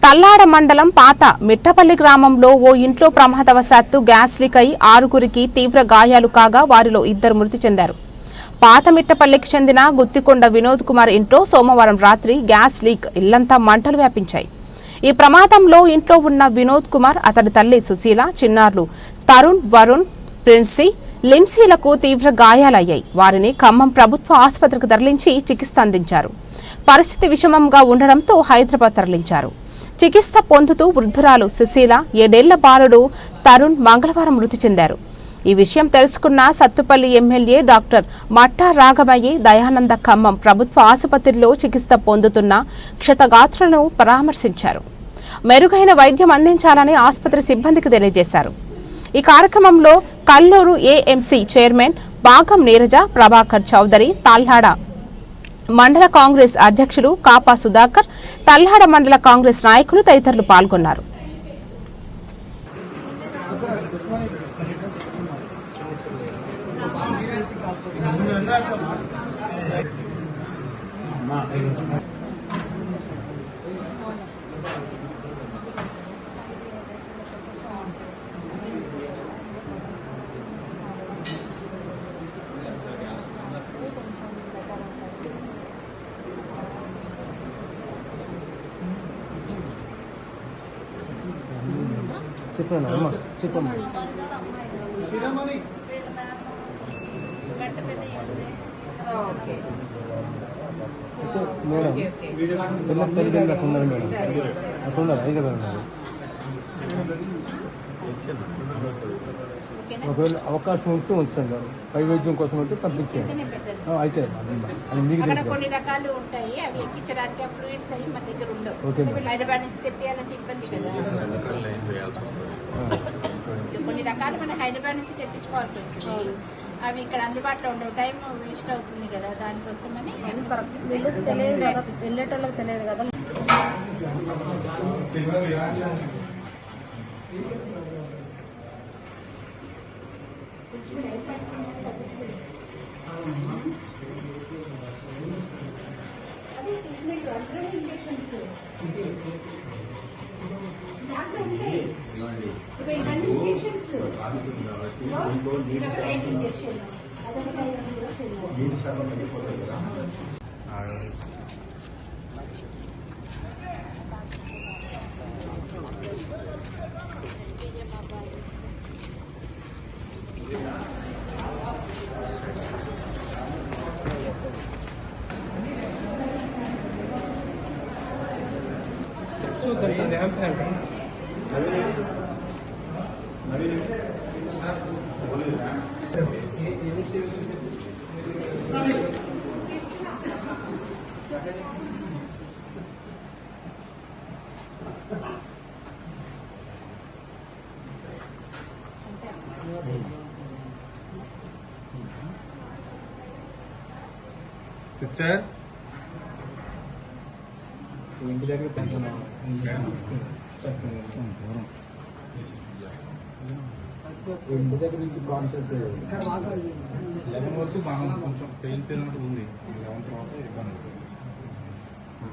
తల్లాడ మండలం పాత మిట్టపల్లి గ్రామంలో ఓ ఇంట్లో ప్రమాదవశాత్తు గ్యాస్ లీక్ అయి 6గురికి తీవ్ర గాయాలు కాగా వారిలో 2 మృతి చెందారు. పాత మిట్టపల్లికి చెందిన గుత్తికొండ వినోద్ కుమార్ ఇంట్లో సోమవారం రాత్రి గ్యాస్ లీక్ ఇల్లంతా మంటలు వ్యాపించాయి. ఈ ప్రమాదంలో ఇంట్లో ఉన్న వినోద్ కుమార్, అతడి తల్లి సుశీల, చిన్నారులు తరుణ్, వరుణ్, ప్రిన్సీ, లింసీలకు తీవ్ర గాయాలయ్యాయి. వారిని ఖమ్మం ప్రభుత్వ ఆసుపత్రికి తరలించి చికిత్స అందించారు. పరిస్థితి విషమంగా ఉండడంతో హైదరాబాద్ తరలించారు. చికిత్స పొందుతూ వృద్ధురాలు సుశీల, 7 ఏళ్ల బాలుడు తరుణ్ మంగళవారం మృతి చెందారు. ఈ విషయం తెలుసుకున్న సత్తుపల్లి ఎమ్మెల్యే డాక్టర్ మట్టా రాఘమయ్య దయానంద ఖమ్మం ప్రభుత్వ ఆసుపత్రిలో చికిత్స పొందుతున్న క్షతగాత్రులను పరామర్శించారు. మెరుగైన వైద్యం అందించాలని ఆసుపత్రి సిబ్బందికి తెలియజేశారు. ఈ కార్యక్రమంలో కల్లూరు ఏఎంసీ చైర్మన్ బాగం నీరజ, ప్రభాకర్ చౌదరి, తల్లాడ మండల కాంగ్రెస్ అధ్యక్షులు కాపా సుధాకర్, తల్లాడ మండల కాంగ్రెస్ నాయకులు తదితరులు పాల్గొన్నారు. చెప్పండి అమ్మ, చెప్పమ్మా. మేడం పిల్లలు సరిగ్గా అట్లా ఉన్నారు మేడం, అట్లా ఉన్నారు అయ్యి కదా ఉన్నారు. ఒకవేళ అవకాశం ఉంటే ఉంచండి, పై వైద్యం కోసం ఉంటే పంపించండి. అయితే అది మీకు తెలుసు. కొన్ని రకాలు ఉంటాయి, అవి ఎక్కించడానికి ఫ్లూయిడ్స్ అయ్యి మన దగ్గర ఉండవు. హైదరాబాద్ నుంచి తెప్పియాలంటే ఇబ్బంది కదా. కొన్ని రకాలు మనం హైదరాబాద్ నుంచి తెప్పించుకోవాల్సి వస్తుంది. అవి ఇక్కడ అందుబాటులో ఉండవు, టైం వేస్ట్ అవుతుంది కదా. దానికోసమని తెలియదు కదా, వెళ్ళేటోళ్ళకి తెలియదు కదా. సిస్టర్ ఇంటి దగ్గర ఇంటి దగ్గర నుంచి కాన్షియస్ 11 వరకు బాగా కొంచెం పెయిన్స్ ఏమంటే ఉంది, 11 తర్వాత ఇబ్బంది.